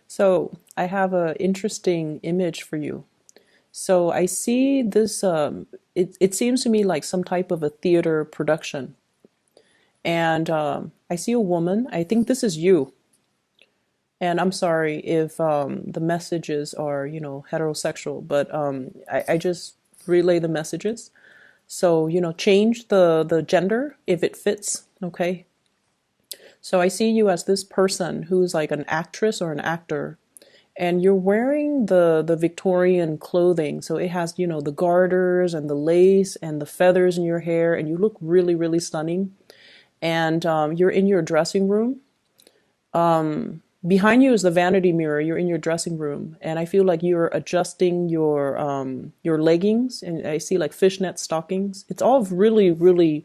So I have an interesting image for you. So I see this, it seems to me like some type of a theater production. And I see a woman. I think this is you. And I'm sorry if the messages are, heterosexual, but I just relay the messages. So, change the gender if it fits, okay? So I see you as this person who's like an actress or an actor, and you're wearing the Victorian clothing. So it has, the garters and the lace and the feathers in your hair, and you look really, really stunning. And you're in your dressing room. Behind you is the vanity mirror. You're in your dressing room, and I feel like you're adjusting your leggings, and I see like fishnet stockings. It's all really, really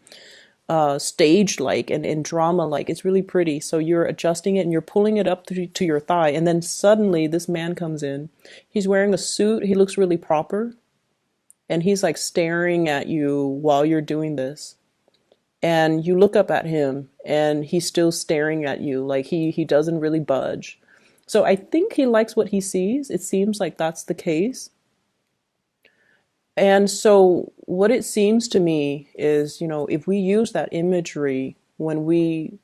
stage like and drama like. It's really pretty. So you're adjusting it and you're pulling it up to your thigh, and then suddenly this man comes in. He's wearing a suit. He looks really proper, and he's like staring at you while you're doing this. And you look up at him and he's still staring at you, like he doesn't really budge. So I think he likes what he sees. It seems like that's the case. And so what it seems to me is, if we use that imagery when we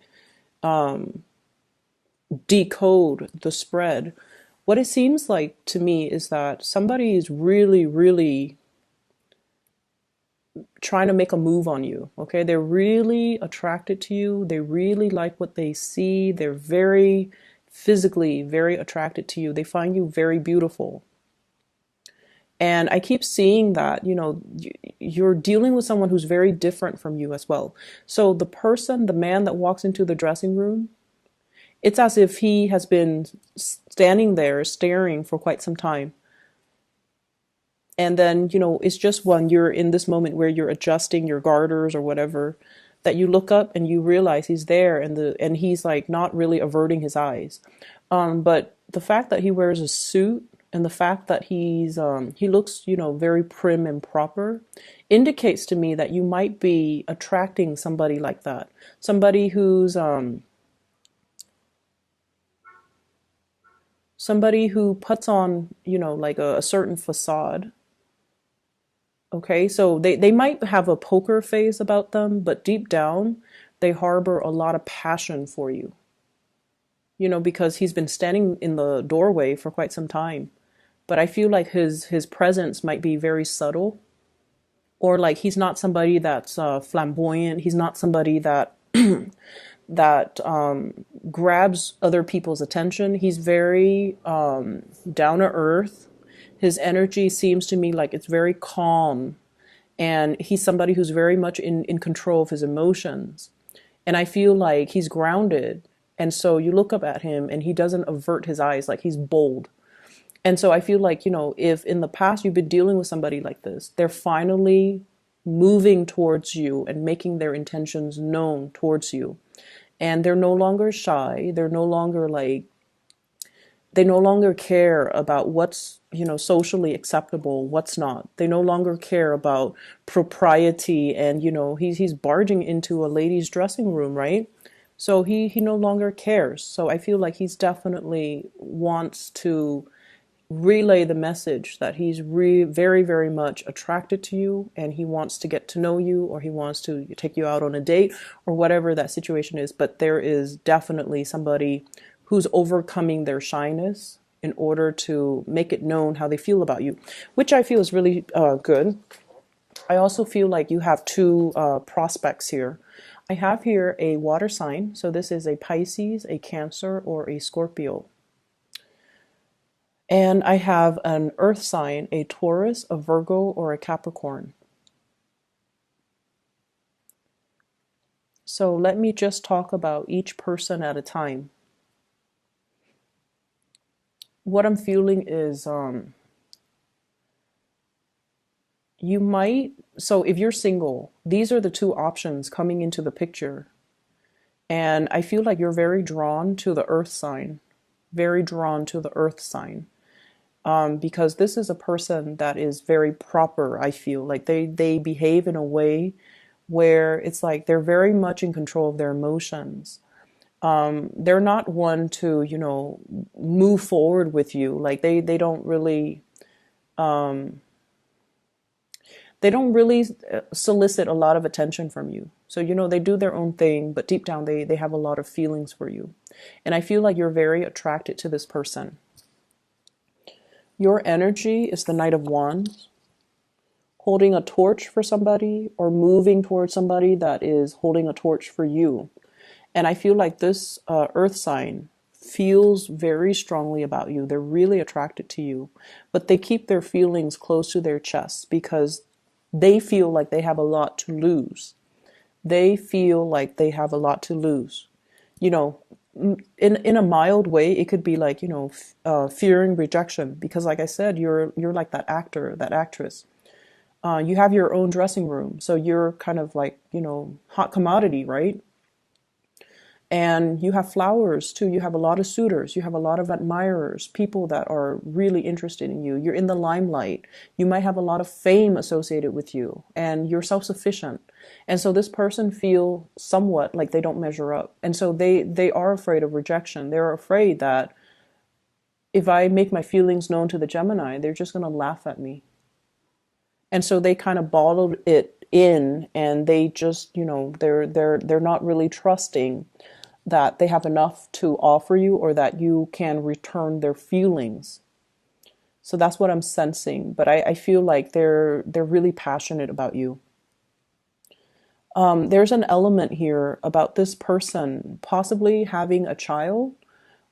decode the spread, what it seems like to me is that somebody is really, really trying to make a move on you. Okay, they're really attracted to you. They really like what they see. They're very physically very attracted to you. They find you very beautiful. And I keep seeing that, you're dealing with someone who's very different from you as well. So the man that walks into the dressing room, it's as if he has been standing there staring for quite some time. And then, it's just when you're in this moment where you're adjusting your garters or whatever, that you look up and you realize he's there, and he's like not really averting his eyes. But the fact that he wears a suit and the fact that he looks, very prim and proper indicates to me that you might be attracting somebody like that. Somebody who puts on, like a certain facade. Okay, so they might have a poker face about them, but deep down, they harbor a lot of passion for you. Because he's been standing in the doorway for quite some time. But I feel like his presence might be very subtle, or like he's not somebody that's flamboyant. He's not somebody that that grabs other people's attention. He's very down to earth. His energy seems to me like it's very calm, and he's somebody who's very much in control of his emotions. And I feel like he's grounded. And so you look up at him and he doesn't avert his eyes, like he's bold. And so I feel like, if in the past you've been dealing with somebody like this, they're finally moving towards you and making their intentions known towards you. And they're no longer shy. They no longer care about what's, socially acceptable, what's not. They no longer care about propriety, and, he's barging into a lady's dressing room, right? So he no longer cares. So I feel like he's definitely wants to relay the message that he's very, very much attracted to you, and he wants to get to know you, or he wants to take you out on a date, or whatever that situation is. But there is definitely somebody who's overcoming their shyness in order to make it known how they feel about you, which I feel is really good. I also feel like you have two prospects here. I have here a water sign. So this is a Pisces, a Cancer, or a Scorpio. And I have an earth sign, a Taurus, a Virgo, or a Capricorn. So let me just talk about each person at a time. What I'm feeling is so if you're single, these are the two options coming into the picture. And I feel like you're very drawn to the earth sign, very drawn to the earth sign. Because this is a person that is very proper. I feel like they behave in a way where it's like they're very much in control of their emotions. They're not one to, move forward with you. Like they don't really solicit a lot of attention from you. So, they do their own thing, but deep down they have a lot of feelings for you. And I feel like you're very attracted to this person. Your energy is the Knight of Wands, holding a torch for somebody or moving towards somebody that is holding a torch for you. And I feel like this earth sign feels very strongly about you. They're really attracted to you, but they keep their feelings close to their chests because they feel like they have a lot to lose. They feel like they have a lot to lose. You know, in a mild way, it could be like, fearing rejection because, like I said, you're like that actor, that actress. You have your own dressing room, so you're kind of like, hot commodity, right? And you have flowers too. You have a lot of suitors. You have a lot of admirers, people that are really interested in you. You're in the limelight. You might have a lot of fame associated with you, and you're self-sufficient. And so this person feel somewhat like they don't measure up. And so they are afraid of rejection. They're afraid that if I make my feelings known to the Gemini, they're just going to laugh at me. And so they kind of bottled it in, and they just, they're not really trusting that they have enough to offer you or that you can return their feelings. So that's what I'm sensing. But I feel like they're really passionate about you. There's an element here about this person possibly having a child,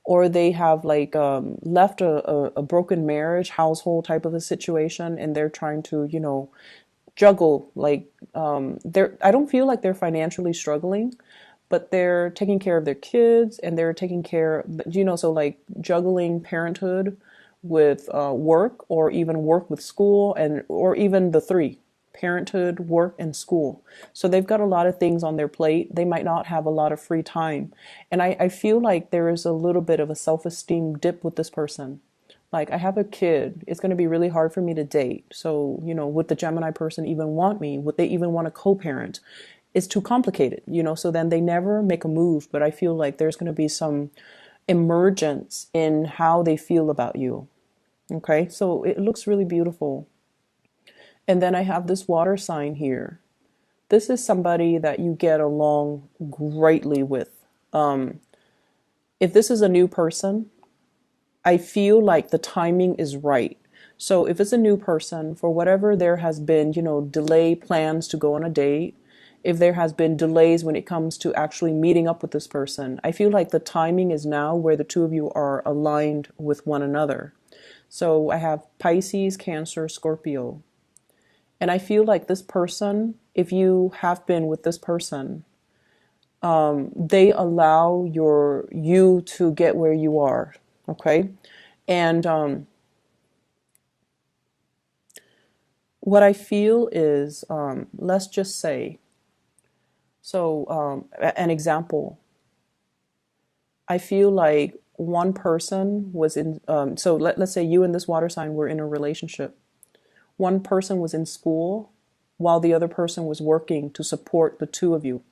or they have like left a broken marriage, household type of a situation, and they're trying to, juggle. Like I don't feel like they're financially struggling, but they're taking care of their kids and they're taking care, so like juggling parenthood with work, or even work with school, and or even the three: parenthood, work, and school. So they've got a lot of things on their plate. They might not have a lot of free time. And I feel like there is a little bit of a self-esteem dip with this person. Like, I have a kid. It's going to be really hard for me to date. So, would the Gemini person even want me? Would they even want to co-parent? It's too complicated, so then they never make a move. But I feel like there's going to be some emergence in how they feel about you. Okay, so it looks really beautiful. And then I have this water sign here. This is somebody that you get along greatly with. If this is a new person, I feel like the timing is right. So if it's a new person, for whatever there has been, delay plans to go on a date, if there has been delays when it comes to actually meeting up with this person, I feel like the timing is now where the two of you are aligned with one another. So I have Pisces, Cancer, Scorpio. And I feel like this person, if you have been with this person, they allow you to get where you are. Okay. And what I feel is, let's just say, an example. I feel like one person was in, let's say you and this water sign were in a relationship. One person was in school while the other person was working to support the two of you.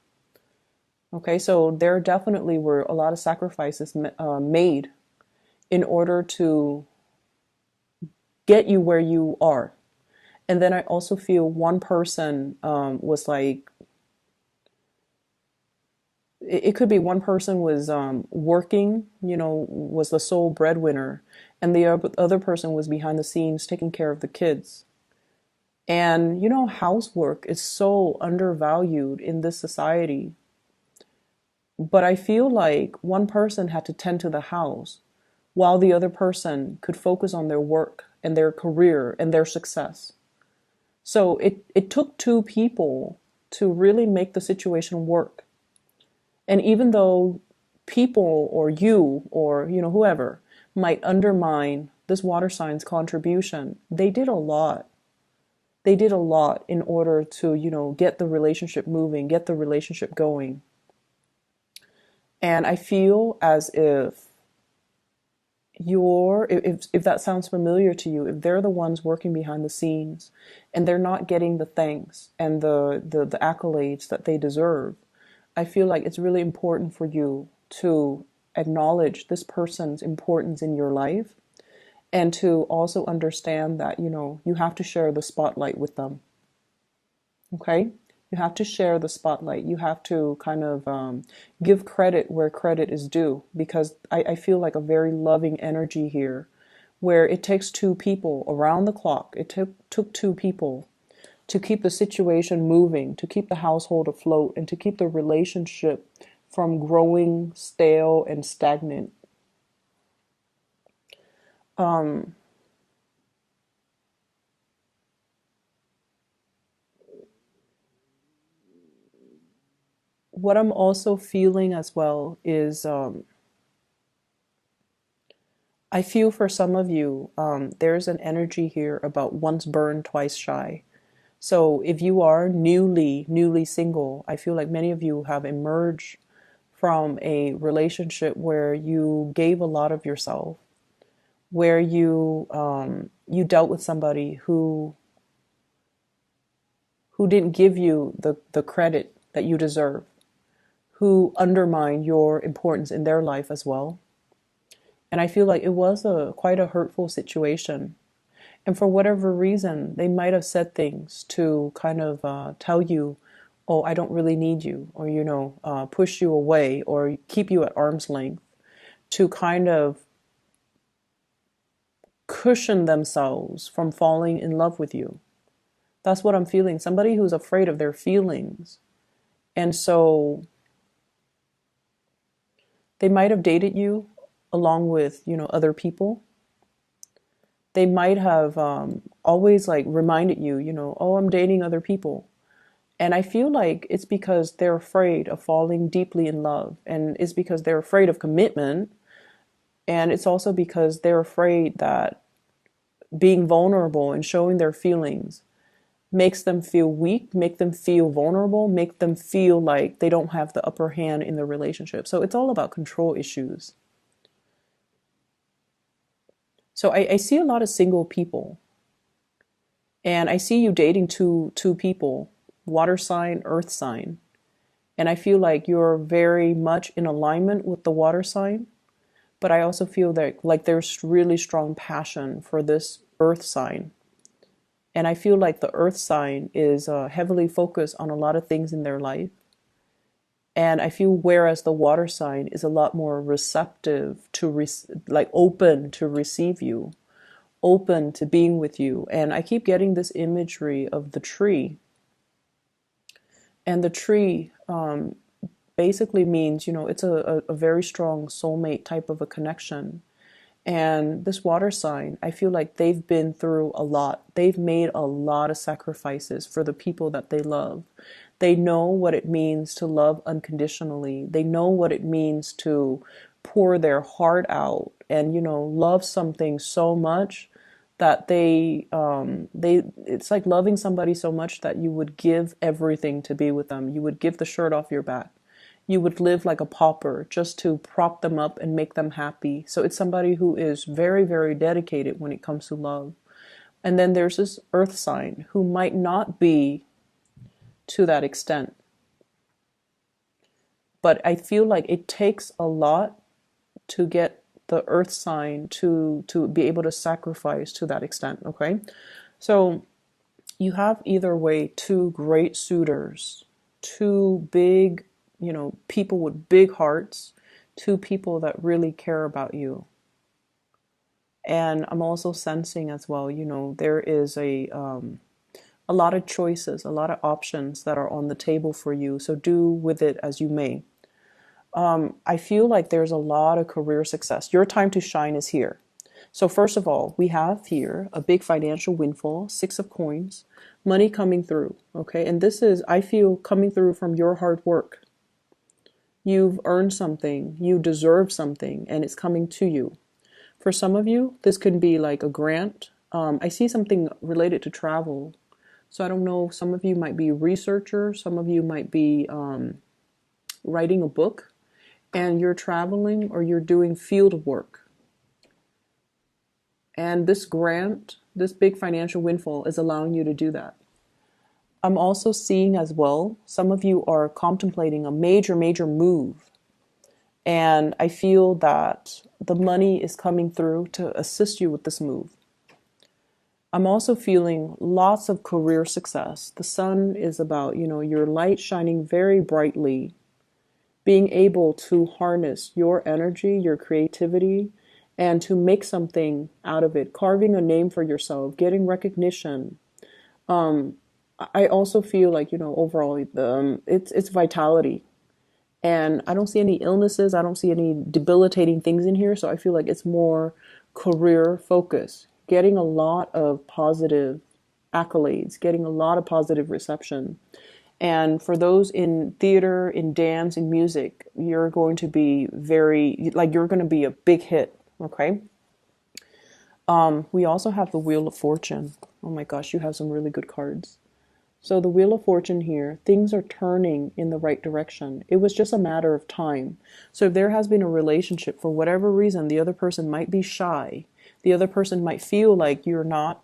Okay, so there definitely were a lot of sacrifices made in order to get you where you are. And then I also feel one person was like, it could be one person was working, was the sole breadwinner, and the other person was behind the scenes taking care of the kids. And, housework is so undervalued in this society. But I feel like one person had to tend to the house while the other person could focus on their work and their career and their success. So it took two people to really make the situation work. And even though people or you or, whoever might undermine this water sign's contribution, they did a lot. They did a lot in order to, get the relationship moving, get the relationship going. And I feel as if if that sounds familiar to you, if they're the ones working behind the scenes and they're not getting the thanks and the accolades that they deserve, I feel like it's really important for you to acknowledge this person's importance in your life, and to also understand that, you have to share the spotlight with them. Okay? You have to share the spotlight. You have to kind of give credit where credit is due, because I feel like a very loving energy here, where it takes two people around the clock. It took two people to keep the situation moving, to keep the household afloat, and to keep the relationship from growing stale and stagnant. What I'm also feeling as well is I feel for some of you, there's an energy here about once burned, twice shy. So if you are newly single, I feel like many of you have emerged from a relationship where you gave a lot of yourself, where you dealt with somebody who didn't give you the credit that you deserve, who undermined your importance in their life as well. And I feel like it was quite a hurtful situation. And for whatever reason, they might have said things to kind of tell you, oh, I don't really need you, or, push you away or keep you at arm's length, to kind of cushion themselves from falling in love with you. That's what I'm feeling. Somebody who's afraid of their feelings. And so they might have dated you along with, other people. They might have always like reminded you, oh, I'm dating other people. And I feel like it's because they're afraid of falling deeply in love. And it's because they're afraid of commitment. And it's also because they're afraid that being vulnerable and showing their feelings makes them feel weak, make them feel vulnerable, make them feel like they don't have the upper hand in the relationship. So it's all about control issues. So I see a lot of single people, and I see you dating two people, water sign, earth sign. And I feel like you're very much in alignment with the water sign, but I also feel that like there's really strong passion for this earth sign. And I feel like the earth sign is heavily focused on a lot of things in their life. And I feel whereas the water sign is a lot more receptive to like open to receive you, open to being with you. And I keep getting this imagery of the tree. And the tree basically means, it's a very strong soulmate type of a connection. And this water sign, I feel like they've been through a lot. They've made a lot of sacrifices for the people that they love. They know what it means to love unconditionally. They know what it means to pour their heart out and, love something so much that it's like loving somebody so much that you would give everything to be with them. You would give the shirt off your back. You would live like a pauper just to prop them up and make them happy. So it's somebody who is very, very dedicated when it comes to love. And then there's this earth sign who might not be to that extent. But I feel like it takes a lot to get the earth sign to be able to sacrifice to that extent, okay? So you have either way two great suitors, two big, people with big hearts, two people that really care about you. And I'm also sensing as well, there is a lot of choices, a lot of options that are on the table for you. So do with it as you may. I feel like there's a lot of career success. Your time to shine is here. So first of all, we have here a big financial windfall, 6 of coins, money coming through, okay? And this is, I feel, coming through from your hard work. You've earned something, you deserve something, and it's coming to you. For some of you, this could be like a grant. I see something related to travel. So I don't know, some of you might be researchers, some of you might be writing a book, and you're traveling or you're doing field work. And this grant, this big financial windfall is allowing you to do that. I'm also seeing as well, some of you are contemplating a major move. And I feel that the money is coming through to assist you with this move. I'm also feeling lots of career success. The sun is about, your light shining very brightly, being able to harness your energy, your creativity, and to make something out of it, carving a name for yourself, getting recognition. I also feel like, overall, it's vitality. And I don't see any illnesses. I don't see any debilitating things in here. So I feel like it's more career focus, getting a lot of positive accolades, getting a lot of positive reception. And for those in theater, in dance, in music, you're going to be you're going to be a big hit. Okay. We also have the Wheel of Fortune. Oh my gosh, you have some really good cards. So the Wheel of Fortune here, things are turning in the right direction. It was just a matter of time. So if there has been a relationship, for whatever reason, the other person might be shy. The other person might feel like you're not,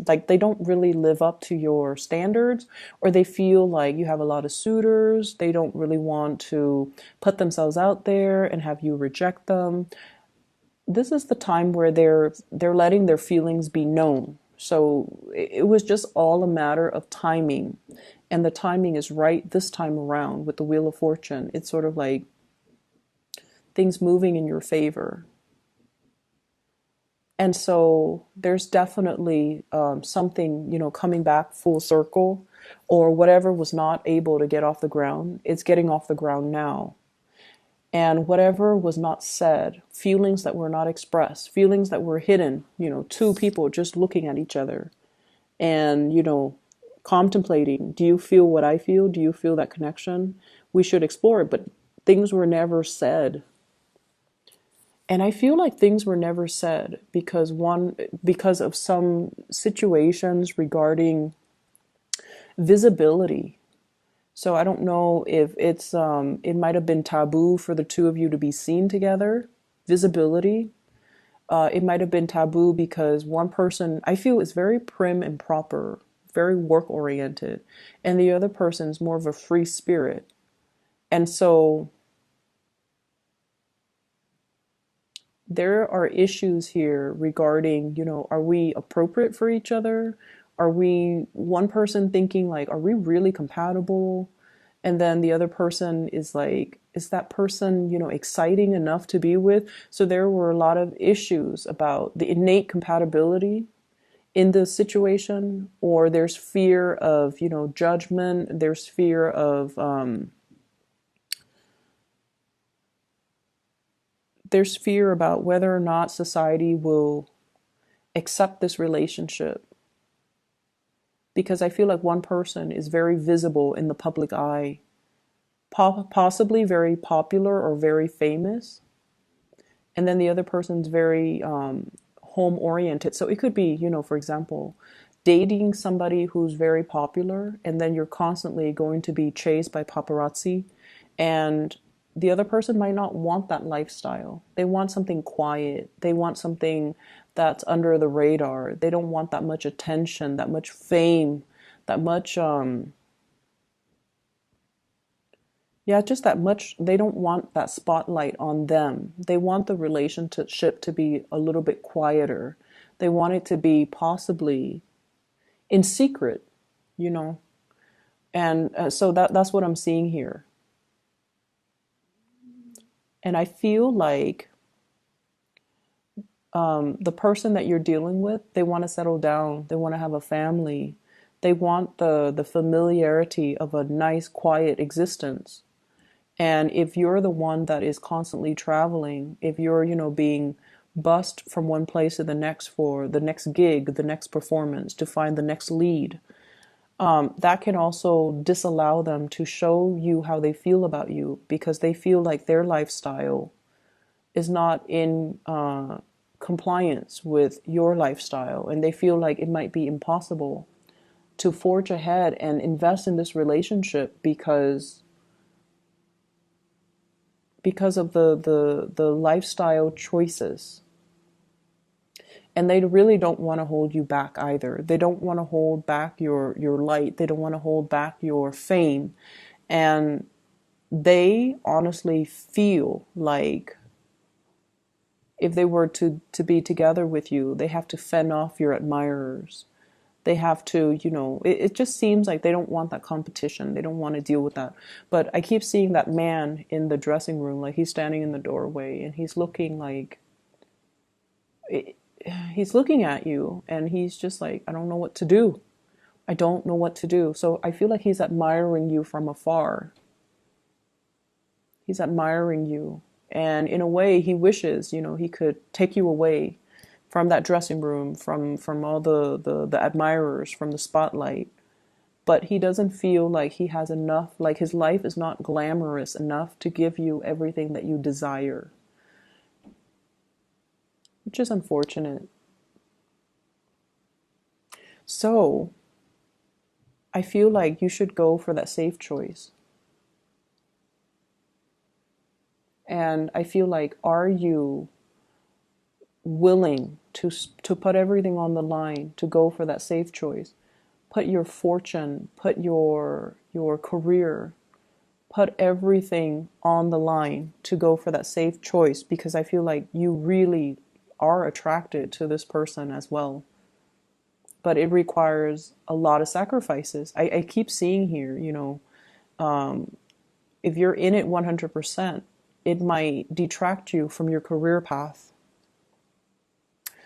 like they don't really live up to your standards, or they feel like you have a lot of suitors. They don't really want to put themselves out there and have you reject them. This is the time where they're letting their feelings be known. So it was just all a matter of timing. And the timing is right this time around with the Wheel of Fortune. It's sort of like things moving in your favor. And so there's definitely something, coming back full circle, or whatever was not able to get off the ground, it's getting off the ground now. And whatever was not said, feelings that were not expressed, feelings that were hidden, two people just looking at each other and, contemplating, do you feel what I feel? Do you feel that connection? We should explore it, but things were never said. And I feel like things were never said because of some situations regarding visibility. So I don't know if it might have been taboo for the two of you to be seen together. Visibility. It might have been taboo because one person, I feel, is very prim and proper, very work oriented, and the other person's more of a free spirit. And so there are issues here regarding, are we appropriate for each other? Are we one person thinking like, are we really compatible? And then the other person is like, is that person, exciting enough to be with? So there were a lot of issues about the innate compatibility in the situation, or there's fear of, judgment. There's fear of, there's fear about whether or not society will accept this relationship. Because I feel like one person is very visible in the public eye, possibly very popular or very famous, and then the other person's very home oriented. So it could be, for example, dating somebody who's very popular, and then you're constantly going to be chased by paparazzi, and the other person might not want that lifestyle. They want something quiet. They want something that's under the radar. They don't want that much attention, that much fame, that much yeah, just that much. They don't want that spotlight on them. They want the relationship to be a little bit quieter. They want it to be possibly in secret, you know. And so that's what I'm seeing here. And I feel like the person that you're dealing with, they want to settle down. They want to have a family. They want the familiarity of a nice, quiet existence. And if you're the one that is constantly traveling, if you're, being bussed from one place to the next for the next gig, the next performance, to find the next lead, that can also disallow them to show you how they feel about you, because they feel like their lifestyle is not in compliance with your lifestyle, and they feel like it might be impossible to forge ahead and invest in this relationship because of the lifestyle choices. And they really don't want to hold you back either. They don't want to hold back your light. They don't want to hold back your fame. And they honestly feel like if they were to be together with you, they have to fend off your admirers. They have to, it just seems like they don't want that competition. They don't want to deal with that. But I keep seeing that man in the dressing room, like he's standing in the doorway and he's looking like, he's looking at you and he's just like, I don't know what to do. I don't know what to do. So I feel like he's admiring you from afar. He's admiring you. And in a way, he wishes, he could take you away from that dressing room, from all the admirers, from the spotlight. But he doesn't feel like he has enough, like his life is not glamorous enough to give you everything that you desire, which is unfortunate. So I feel like you should go for that safe choice. And I feel like, are you willing to put everything on the line to go for that safe choice? Put your fortune, put your career, put everything on the line to go for that safe choice, because I feel like you really are attracted to this person as well. But it requires a lot of sacrifices. I keep seeing here, if you're in it 100%, it might detract you from your career path.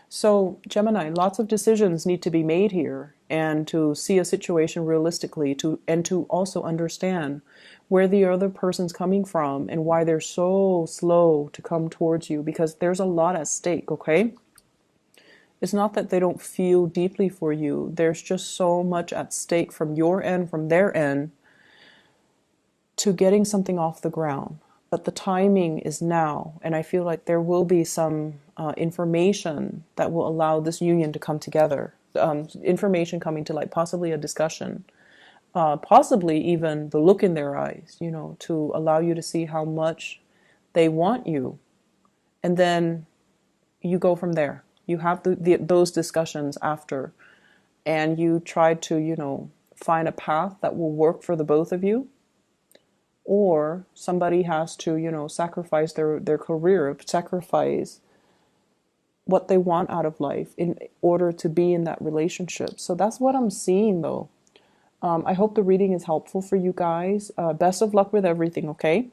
So, Gemini, lots of decisions need to be made here, and to see a situation realistically, and to also understand where the other person's coming from and why they're so slow to come towards you, because there's a lot at stake, okay? It's not that they don't feel deeply for you. There's just so much at stake from your end, from their end, to getting something off the ground. But the timing is now, and I feel like there will be some information that will allow this union to come together. Information coming to light, possibly a discussion, possibly even the look in their eyes, to allow you to see how much they want you. And then you go from there. You have those discussions after, and you try to, find a path that will work for the both of you. Or somebody has to, sacrifice their career, sacrifice what they want out of life in order to be in that relationship. So that's what I'm seeing, though. I hope the reading is helpful for you guys. Best of luck with everything, okay?